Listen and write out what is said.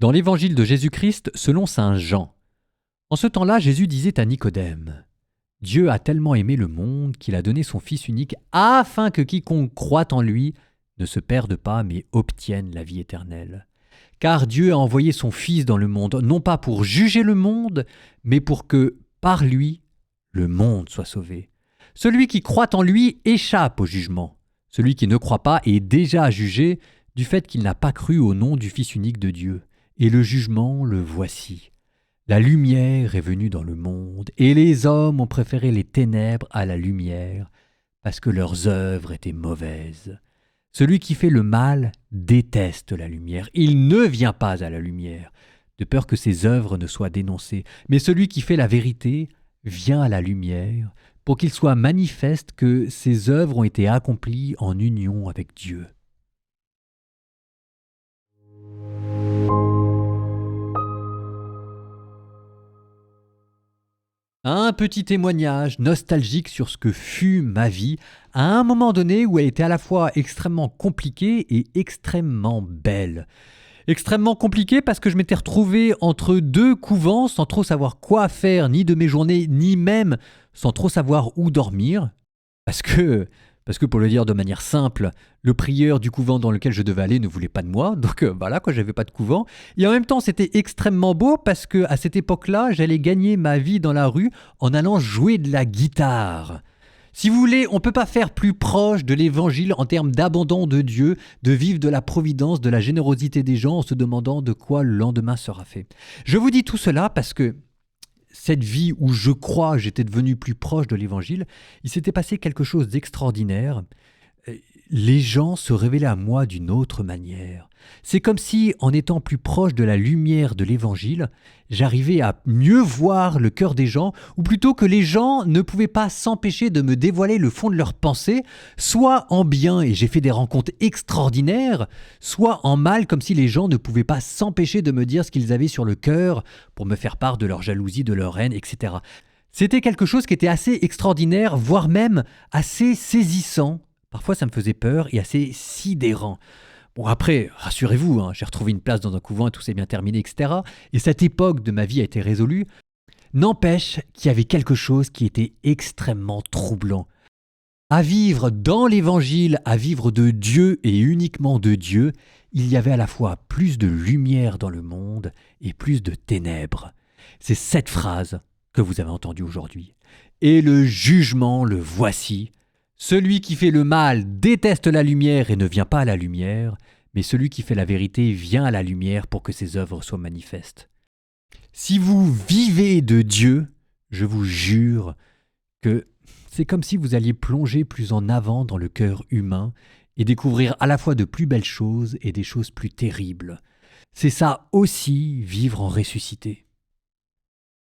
Dans l'évangile de Jésus-Christ selon saint Jean. En ce temps-là, Jésus disait à Nicodème : « Dieu a tellement aimé le monde qu'il a donné son Fils unique afin que quiconque croit en lui ne se perde pas mais obtienne la vie éternelle. Car Dieu a envoyé son Fils dans le monde, non pas pour juger le monde, mais pour que, par lui, le monde soit sauvé. Celui qui croit en lui échappe au jugement. Celui qui ne croit pas est déjà jugé du fait qu'il n'a pas cru au nom du Fils unique de Dieu. Et le jugement, le voici. La lumière est venue dans le monde, et les hommes ont préféré les ténèbres à la lumière, parce que leurs œuvres étaient mauvaises. Celui qui fait le mal déteste la lumière. Il ne vient pas à la lumière, de peur que ses œuvres ne soient dénoncées. Mais celui qui fait la vérité vient à la lumière, pour qu'il soit manifeste que ses œuvres ont été accomplies en union avec Dieu. Un petit témoignage nostalgique sur ce que fut ma vie à un moment donné où elle était à la fois extrêmement compliquée et extrêmement belle. Extrêmement compliquée parce que je m'étais retrouvé entre deux couvents sans trop savoir quoi faire ni de mes journées ni même sans trop savoir où dormir. Parce que pour le dire de manière simple, le prieur du couvent dans lequel je devais aller ne voulait pas de moi, donc voilà quoi, j'avais pas de couvent. Et en même temps, c'était extrêmement beau parce que à cette époque-là, j'allais gagner ma vie dans la rue en allant jouer de la guitare. Si vous voulez, on ne peut pas faire plus proche de l'évangile en termes d'abandon de Dieu, de vivre de la providence, de la générosité des gens en se demandant de quoi le lendemain sera fait. Je vous dis tout cela parce que cette vie où je crois j'étais devenu plus proche de l'évangile, il s'était passé quelque chose d'extraordinaire. Les gens se révélaient à moi d'une autre manière. C'est comme si, en étant plus proche de la lumière de l'évangile, j'arrivais à mieux voir le cœur des gens, ou plutôt que les gens ne pouvaient pas s'empêcher de me dévoiler le fond de leurs pensées, soit en bien, et j'ai fait des rencontres extraordinaires, soit en mal, comme si les gens ne pouvaient pas s'empêcher de me dire ce qu'ils avaient sur le cœur, pour me faire part de leur jalousie, de leur haine, etc. C'était quelque chose qui était assez extraordinaire, voire même assez saisissant. Parfois, ça me faisait peur et assez sidérant. Bon, après, rassurez-vous, j'ai retrouvé une place dans un couvent et tout s'est bien terminé, etc. Et cette époque de ma vie a été résolue. N'empêche qu'il y avait quelque chose qui était extrêmement troublant. À vivre dans l'Évangile, à vivre de Dieu et uniquement de Dieu, il y avait à la fois plus de lumière dans le monde et plus de ténèbres. C'est cette phrase que vous avez entendue aujourd'hui. Et le jugement, le voici. Celui qui fait le mal déteste la lumière et ne vient pas à la lumière, mais celui qui fait la vérité vient à la lumière pour que ses œuvres soient manifestes. Si vous vivez de Dieu, je vous jure que c'est comme si vous alliez plonger plus en avant dans le cœur humain et découvrir à la fois de plus belles choses et des choses plus terribles. C'est ça aussi, vivre en ressuscité.